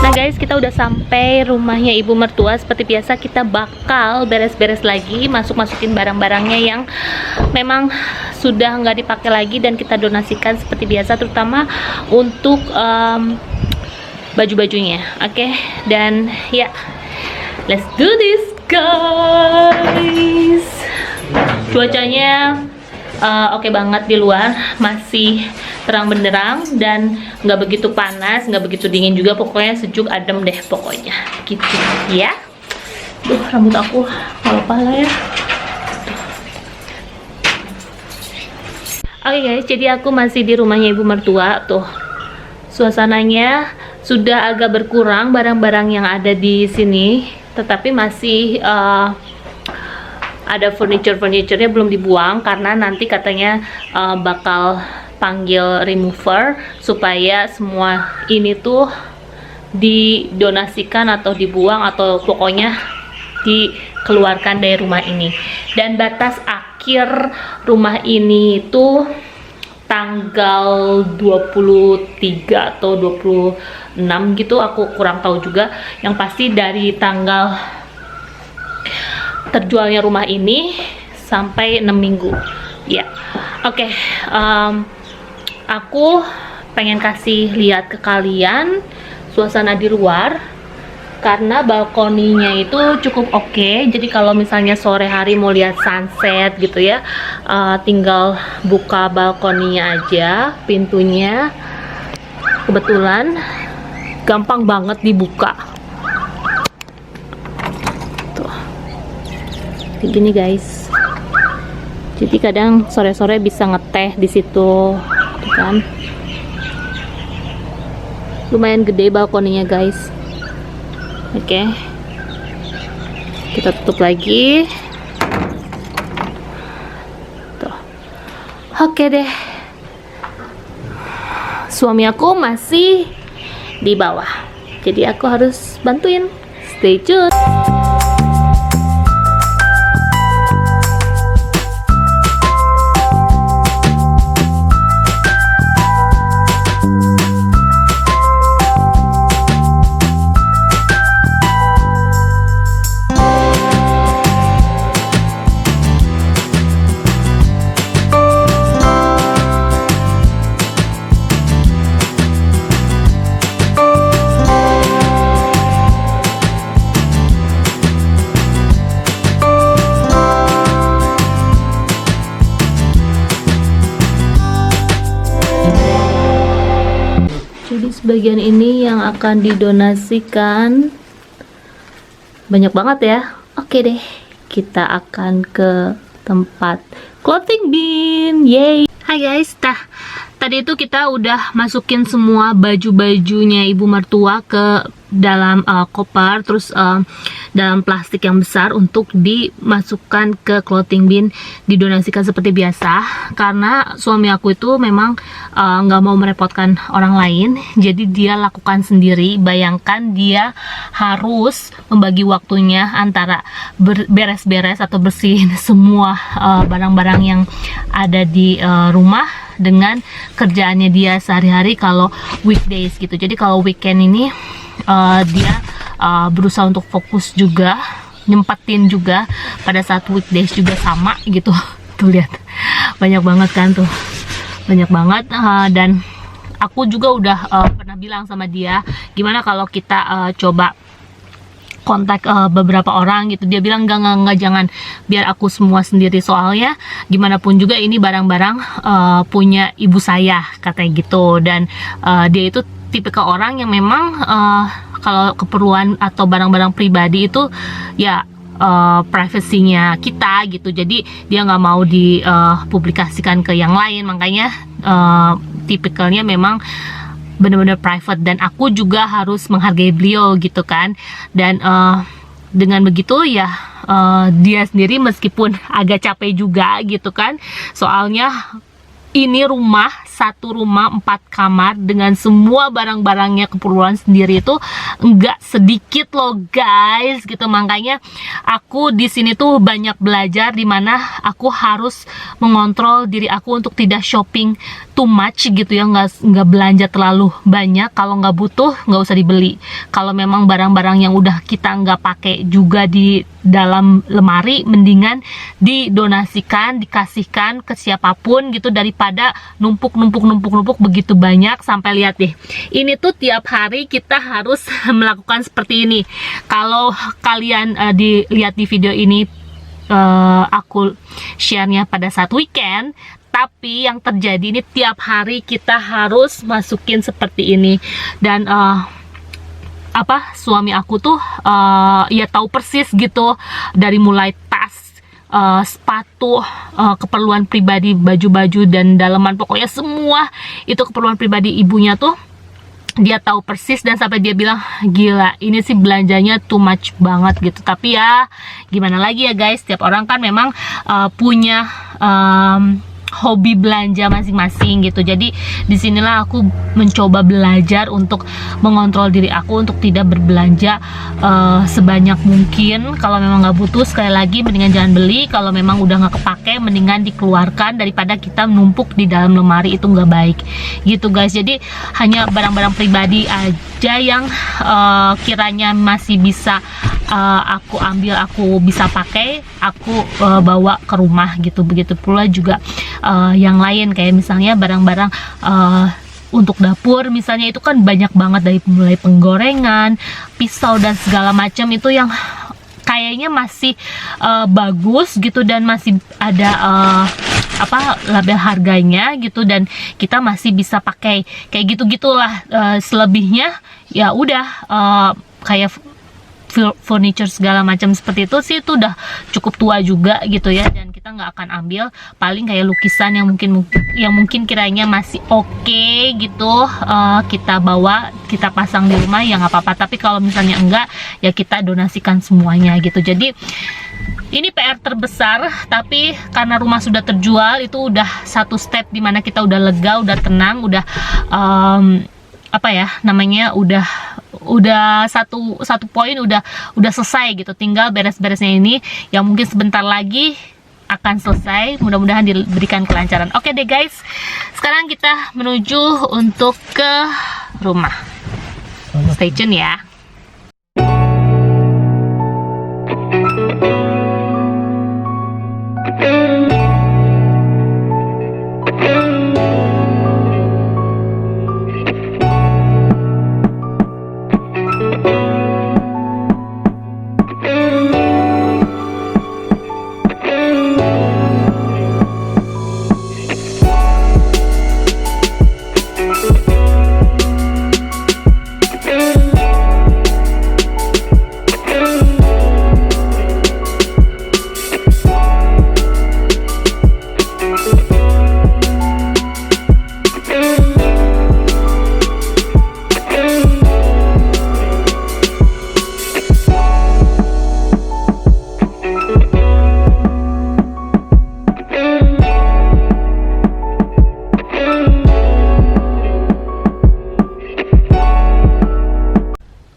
Nah guys, kita udah sampai rumahnya ibu mertua. Seperti biasa kita bakal beres-beres lagi, masukin barang-barangnya yang memang sudah nggak dipakai lagi dan kita donasikan seperti biasa, terutama untuk baju-bajunya. Oke, dan ya, let's do this guys. Cuacanya oke banget di luar, masih terang benderang dan nggak begitu panas, nggak begitu dingin juga, pokoknya sejuk adem deh pokoknya gitu ya. Duh, rambut aku nggak apa lah ya. Oke guys, jadi aku masih di rumahnya ibu mertua. Tuh, suasananya sudah agak berkurang barang-barang yang ada di sini, tetapi masih ada furniture-nya belum dibuang karena nanti katanya bakal panggil remover supaya semua ini tuh didonasikan atau dibuang atau pokoknya dikeluarkan dari rumah ini. Dan batas akhir rumah ini tuh tanggal 23 atau 26 gitu, aku kurang tahu juga. Yang pasti dari tanggal terjualnya rumah ini sampai 6 minggu ya. Oke, aku pengen kasih lihat ke kalian suasana di luar karena balkoninya itu cukup oke. Jadi kalau misalnya sore hari mau lihat sunset gitu ya, tinggal buka balkoninya aja, pintunya kebetulan gampang banget dibuka. Tuh, kayak gini guys. Jadi kadang sore-sore bisa ngeteh di situ, tuh kan. Lumayan gede balkoninya guys. Oke, kita tutup lagi. Tuh, oke deh. Suami aku masih di bawah, jadi aku harus bantuin. Stay tune. Jadi sebagian ini yang akan didonasikan banyak banget ya. Oke deh, kita akan ke tempat clothing bin. Yay. Hai guys, tadi itu kita udah masukin semua baju-bajunya ibu mertua ke dalam koper, terus dalam plastik yang besar untuk dimasukkan ke clothing bin, didonasikan seperti biasa. Karena suami aku itu memang nggak mau merepotkan orang lain, jadi dia lakukan sendiri. Bayangkan dia harus membagi waktunya antara beres-beres atau bersihin semua barang-barang yang ada di rumah dengan kerjaannya dia sehari-hari kalau weekdays gitu. Jadi kalau weekend ini dia berusaha untuk fokus juga, nyempetin juga pada saat weekdays juga sama gitu. Tuh lihat, banyak banget kan tuh, banyak banget. Dan aku juga udah pernah bilang sama dia, gimana kalau kita coba kontak beberapa orang gitu. Dia bilang enggak, jangan, biar aku semua sendiri, soalnya gimana pun juga ini barang-barang punya ibu saya, katanya gitu. Dan dia itu tipikal orang yang memang kalau keperluan atau barang-barang pribadi itu ya privasinya kita gitu. Jadi dia nggak mau dipublikasikan ke yang lain, makanya tipikalnya memang benar-benar private. Dan aku juga harus menghargai beliau gitu kan. Dan dengan begitu ya dia sendiri meskipun agak capek juga gitu kan, soalnya ini satu rumah 4 kamar dengan semua barang-barangnya, keperluan sendiri itu nggak sedikit loh guys gitu. Makanya aku di sini tuh banyak belajar, dimana aku harus mengontrol diri aku untuk tidak shopping too much gitu ya, nggak belanja terlalu banyak. Kalau nggak butuh nggak usah dibeli. Kalau memang barang-barang yang udah kita nggak pakai juga di dalam lemari, mendingan didonasikan, dikasihkan ke siapapun gitu, daripada numpuk begitu banyak. Sampai lihat deh, ini tuh tiap hari kita harus melakukan seperti ini. Kalau kalian dilihat di video ini, aku share-nya pada saat weekend, tapi yang terjadi ini tiap hari kita harus masukin seperti ini. Dan suami aku tuh ya tahu persis gitu, dari mulai tas, sepatu, keperluan pribadi, baju-baju dan daleman, pokoknya semua itu keperluan pribadi ibunya tuh dia tahu persis. Dan sampai dia bilang, gila ini sih belanjanya too much banget gitu. Tapi ya gimana lagi ya guys, setiap orang kan memang punya hobi belanja masing-masing gitu. Jadi disinilah aku mencoba belajar untuk mengontrol diri aku untuk tidak berbelanja sebanyak mungkin. Kalau memang nggak butuh, sekali lagi mendingan jangan beli. Kalau memang udah nggak kepake, mendingan dikeluarkan daripada kita numpuk di dalam lemari, itu nggak baik gitu guys. Jadi hanya barang-barang pribadi aja yang kiranya masih bisa aku ambil, aku bisa pakai, aku bawa ke rumah gitu. Begitu pula juga yang lain, kayak misalnya barang-barang untuk dapur misalnya, itu kan banyak banget, dari mulai penggorengan, pisau dan segala macam itu yang kayaknya masih bagus gitu, dan masih ada label harganya gitu, dan kita masih bisa pakai, kayak gitu-gitulah. Selebihnya ya udah kayak furniture segala macam seperti itu sih, itu udah cukup tua juga gitu ya, dan kita nggak akan ambil. Paling kayak lukisan yang mungkin kiranya masih oke gitu, kita bawa, kita pasang di rumah, ya nggak apa-apa. Tapi kalau misalnya enggak, ya kita donasikan semuanya gitu. Jadi ini PR terbesar, tapi karena rumah sudah terjual, itu udah satu step dimana kita udah lega, udah tenang, udah udah satu poin udah selesai gitu. Tinggal beres-beresnya ini yang mungkin sebentar lagi akan selesai, mudah-mudahan diberikan kelancaran. Oke deh guys, sekarang kita menuju untuk ke rumah. Stay tune ya.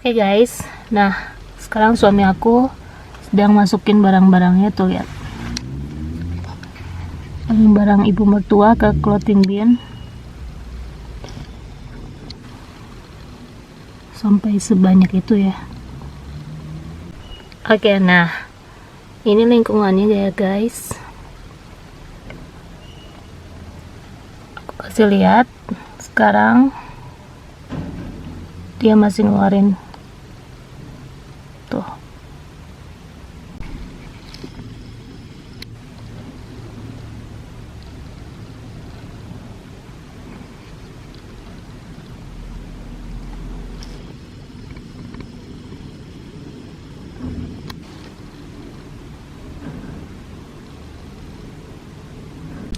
Oke guys, nah sekarang suami aku sedang masukin barang-barangnya tuh, lihat. Barang ibu mertua ke clothing bin. Sampai sebanyak itu ya. Oke, nah ini lingkungannya ya guys. Aku kasih lihat. Sekarang dia masih ngeluarin tuh.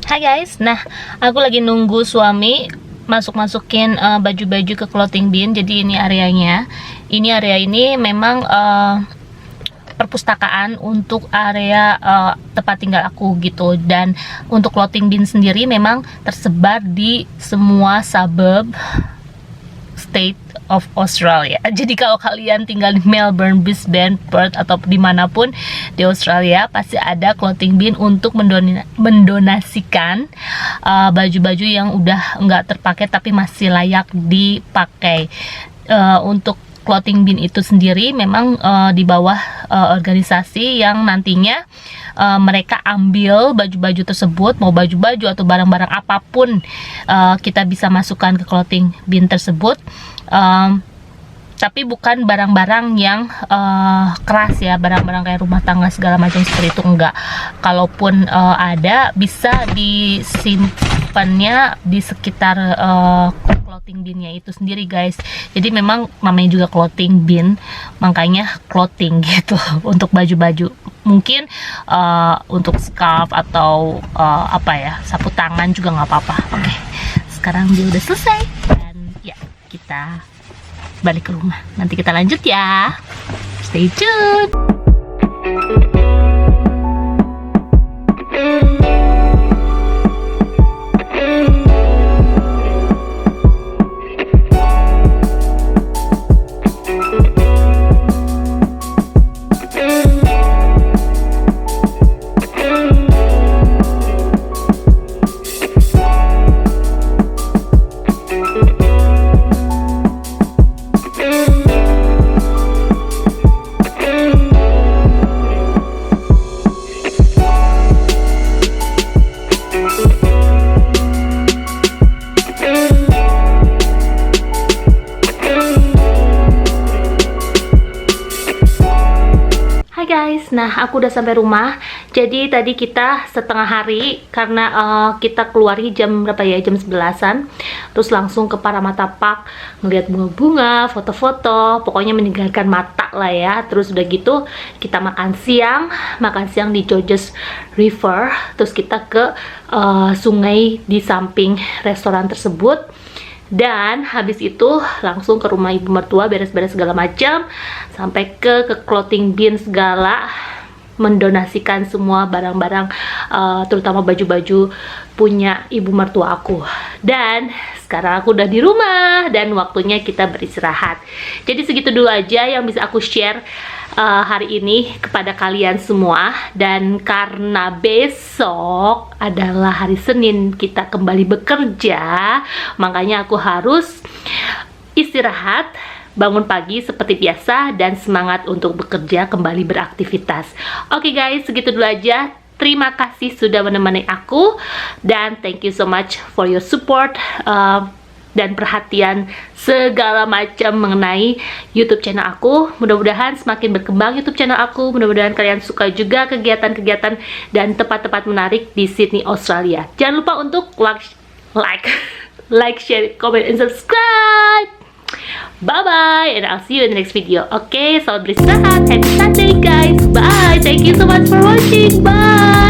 Hai guys, nah aku lagi nunggu suami masukin baju-baju ke clothing bin. Jadi ini areanya, ini area ini memang perpustakaan untuk area tempat tinggal aku gitu. Dan untuk clothing bin sendiri memang tersebar di semua suburb state of Australia. Jadi kalau kalian tinggal di Melbourne, Brisbane, Perth atau dimanapun di Australia, pasti ada clothing bin untuk mendonasikan baju-baju yang udah nggak terpakai tapi masih layak dipakai. Untuk clothing bin itu sendiri memang di bawah organisasi yang nantinya mereka ambil baju-baju tersebut, mau baju-baju atau barang-barang apapun kita bisa masukkan ke clothing bin tersebut. Tapi bukan barang-barang yang keras ya, barang-barang kayak rumah tangga segala macam seperti itu enggak. Kalaupun ada, bisa disimpannya di sekitar clothing binnya itu sendiri guys. Jadi memang namanya juga clothing bin, makanya clothing gitu untuk baju-baju. Mungkin untuk scarf atau apa ya, sapu tangan juga nggak apa-apa. Oke, sekarang dia udah selesai dan ya kita balik ke rumah. Nanti kita lanjut ya. Stay tuned. Guys, nah aku udah sampai rumah. Jadi tadi kita setengah hari karena kita keluar jam berapa ya, jam 11-an. Terus langsung ke Parramatta Park, ngeliat bunga-bunga, foto-foto, pokoknya menyegarkan mata lah ya. Terus udah gitu kita makan siang di Georges River. Terus kita ke sungai di samping restoran tersebut. Dan habis itu langsung ke rumah ibu mertua, beres-beres segala macam, sampai ke clothing bin segala, mendonasikan semua barang-barang, terutama baju-baju punya ibu mertua aku. Dan sekarang aku udah di rumah dan waktunya kita beristirahat. Jadi segitu dulu aja yang bisa aku share hari ini kepada kalian semua. Dan karena besok adalah hari Senin kita kembali bekerja, makanya aku harus istirahat, bangun pagi seperti biasa, dan semangat untuk bekerja, kembali beraktivitas. Oke guys, segitu dulu aja. Terima kasih sudah menemani aku, dan thank you so much for your support dan perhatian segala macam mengenai YouTube channel aku. Mudah-mudahan semakin berkembang YouTube channel aku. Mudah-mudahan kalian suka juga kegiatan-kegiatan dan tempat-tempat menarik di Sydney, Australia. Jangan lupa untuk like, share, comment, and subscribe. Bye-bye, and I'll see you in the next video. Oke, selamat beristirahat. Happy Sunday, guys. Bye. Thank you so much for watching. Bye.